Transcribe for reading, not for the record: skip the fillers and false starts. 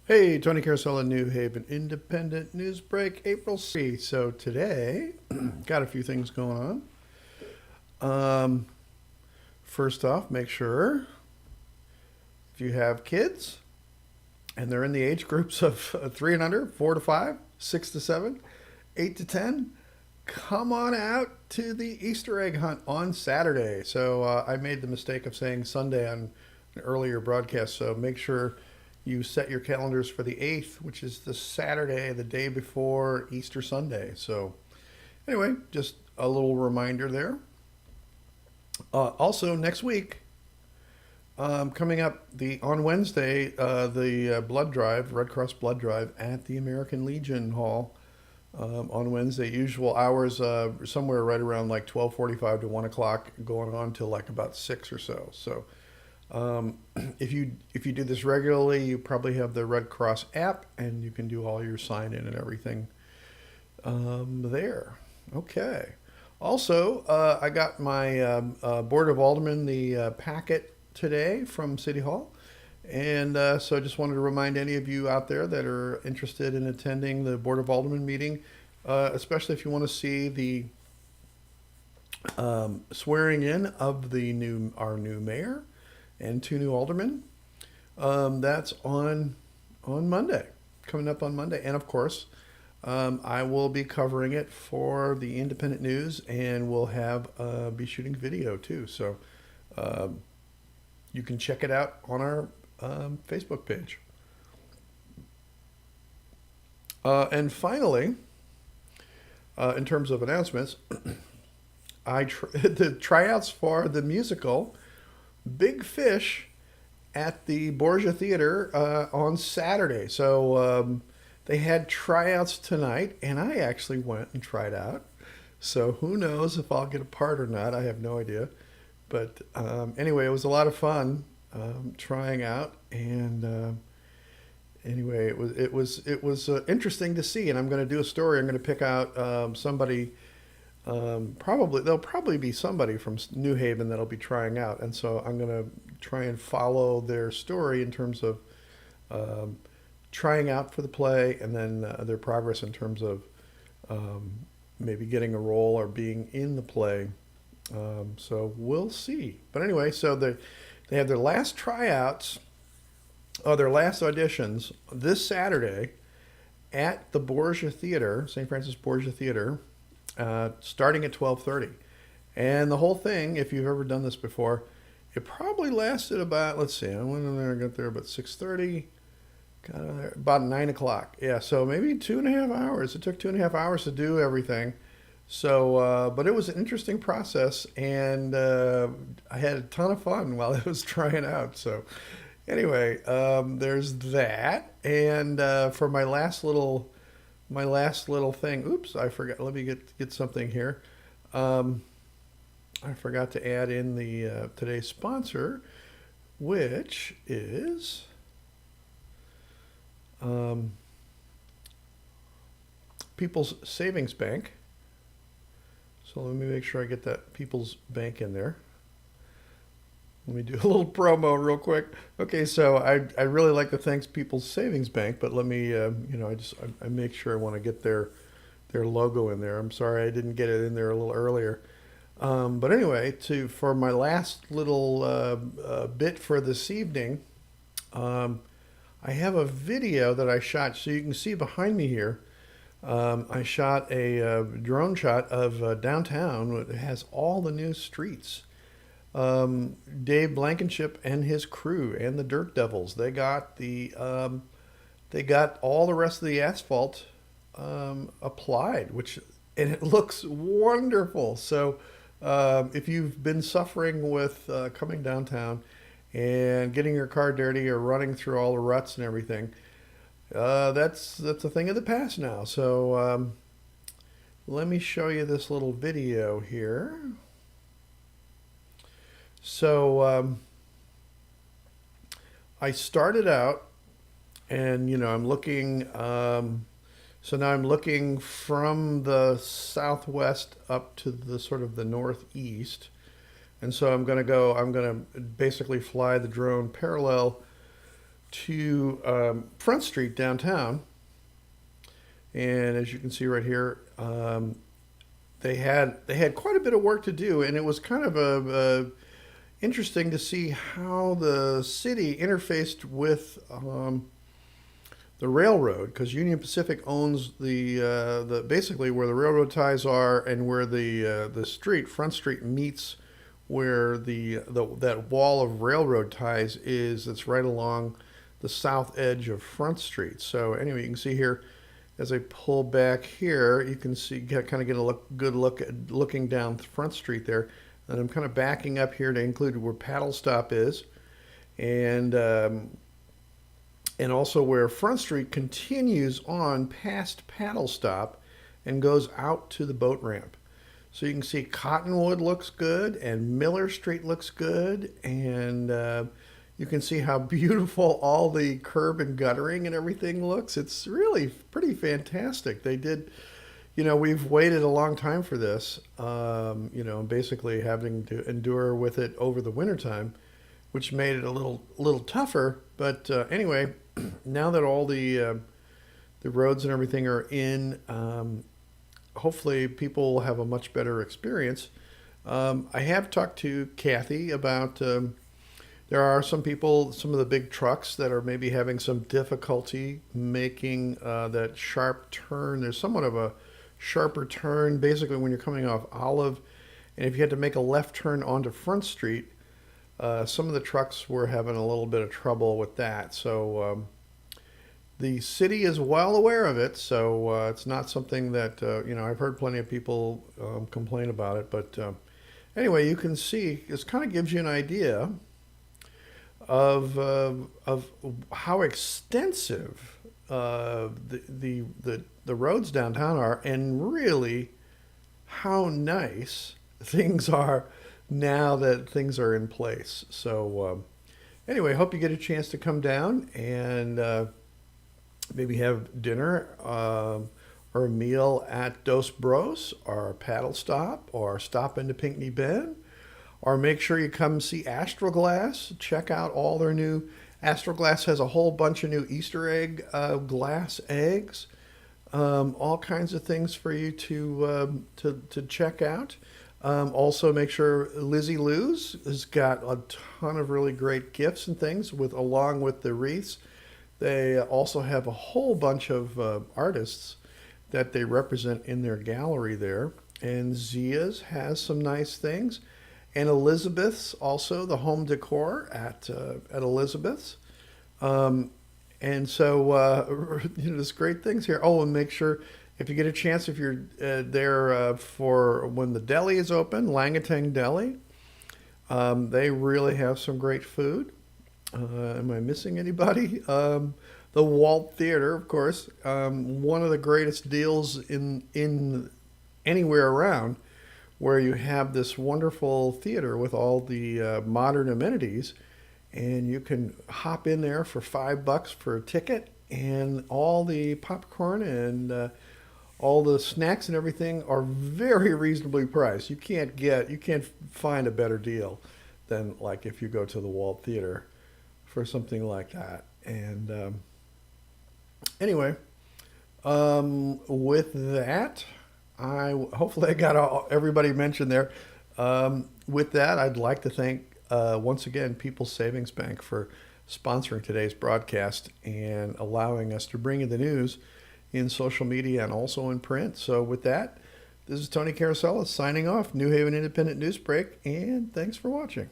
Hey, Tony Carousel, New Haven Independent News Break, April 3. So today, got a few things going on. First off, make sure if you have kids and they're in the age groups of 3 and under, 4 to 5, 6 to 7, 8 to 10, come on out to the Easter egg hunt on Saturday. So I made the mistake of saying Sunday on an earlier broadcast, so make sure you set your calendars for the 8th, which is the Saturday, the day before Easter Sunday. So, anyway, just a little reminder there. Also, next week, coming up on Wednesday, the blood drive, Red Cross blood drive at the American Legion Hall on Wednesday. Usual hours, somewhere right around like 12:45 to 1 o'clock, going on till like about 6 or so. So if you do this regularly, you probably have the Red Cross app, and you can do all your sign in and everything there. Okay. Also, I got my Board of Aldermen the packet today from City Hall, and so I just wanted to remind any of you out there that are interested in attending the Board of Aldermen meeting, especially if you want to see the swearing in of our new mayor and 2 new aldermen. That's on Monday, coming up on Monday, and of course, I will be covering it for the Independent News, and we'll be shooting video too. So you can check it out on our Facebook page. And finally, in terms of announcements, the tryouts for the musical Big Fish at the Borgia Theater on Saturday. So they had tryouts tonight, and I actually went and tried out. So who knows if I'll get a part or not? I have no idea. But anyway, it was a lot of fun trying out, and anyway, it was interesting to see. And I'm going to do a story. I'm going to pick out somebody. There'll probably be somebody from New Haven that'll be trying out, and so I'm going to try and follow their story in terms of trying out for the play, and then their progress in terms of maybe getting a role or being in the play. So we'll see. But anyway, so they have their last tryouts, or their last auditions this Saturday at the Borgia Theater, St. Francis Borgia Theater, starting at 12:30. And the whole thing, if you've ever done this before, it probably lasted about, let's see, I went in there and got there about 6:30, got out there about 9 o'clock. Yeah, so maybe 2.5 hours. It took 2.5 hours to do everything. So, but it was an interesting process, and I had a ton of fun while I was trying out. So, anyway, there's that. And for my last little thing. Oops, I forgot. Let me get something here. I forgot to add in the today's sponsor, which is People's Savings Bank. So let me make sure I get that People's Bank in there. Let me do a little promo real quick. Okay, so I really like to thank People's Savings Bank, but let me, I make sure I want to get their logo in there. I'm sorry I didn't get it in there a little earlier. But anyway, for my last little bit for this evening, I have a video that I shot, so you can see behind me here. I shot a drone shot of downtown. It has all the new streets. Dave Blankenship and his crew and the Dirt Devils. They got all the rest of the asphalt applied, and it looks wonderful. So if you've been suffering with coming downtown and getting your car dirty or running through all the ruts and everything, that's a thing of the past now. So let me show you this little video here. So I started out, and I'm looking. So now I'm looking from the southwest up to the sort of the northeast, and so I'm going to basically fly the drone parallel to Front Street downtown, and as you can see right here, they had quite a bit of work to do, and it was kind of a interesting to see how the city interfaced with the railroad, because Union Pacific owns the basically where the railroad ties are and where the street Front Street meets where that wall of railroad ties is. It's right along the south edge of Front Street. So anyway, you can see here as I pull back here, you can see kind of get a good look at looking down Front Street there. And I'm kind of backing up here to include where Paddle Stop is, and also where Front Street continues on past Paddle Stop and goes out to the boat ramp. So you can see Cottonwood looks good, and Miller Street looks good, and you can see how beautiful all the curb and guttering and everything looks. It's really pretty fantastic. They did, we've waited a long time for this, basically having to endure with it over the wintertime, which made it a little tougher. But anyway, now that all the roads and everything are in, hopefully people will have a much better experience. I have talked to Kathy about there are some people, some of the big trucks that are maybe having some difficulty making that sharp turn. There's somewhat of a sharper turn basically when you're coming off Olive, and if you had to make a left turn onto Front Street, some of the trucks were having a little bit of trouble with that. So the city is well aware of it, so it's not something that I've heard plenty of people complain about it. But anyway, you can see this kind of gives you an idea of how extensive the roads downtown are, and really how nice things are now that things are in place. So anyway, hope you get a chance to come down and maybe have dinner or a meal at Dos Bros or Paddle Stop, or stop into Pinckney Bend, or make sure you come see Astroglass. Check out all their new. Astroglass has a whole bunch of new Easter egg glass eggs, all kinds of things for you to check out. Also, make sure Lizzie Lou's has got a ton of really great gifts and things along with the wreaths. They also have a whole bunch of artists that they represent in their gallery there. And Zia's has some nice things. And Elizabeth's also, the home decor at Elizabeth's. And so there's great things here. Oh, and make sure if you get a chance, if you're there for when the deli is open, Langatang Deli, they really have some great food. Am I missing anybody? The Walt Theater, of course, one of the greatest deals in anywhere around, where you have this wonderful theater with all the modern amenities, and you can hop in there for $5 for a ticket, and all the popcorn and all the snacks and everything are very reasonably priced. You can't find a better deal than like if you go to the Walt Theater for something like that. And anyway, with that, hopefully I got everybody mentioned there. With that, I'd like to thank once again People's Savings Bank for sponsoring today's broadcast and allowing us to bring you the news in social media and also in print. So with that, this is Tony Carosella signing off, New Haven Independent Newsbreak, and thanks for watching.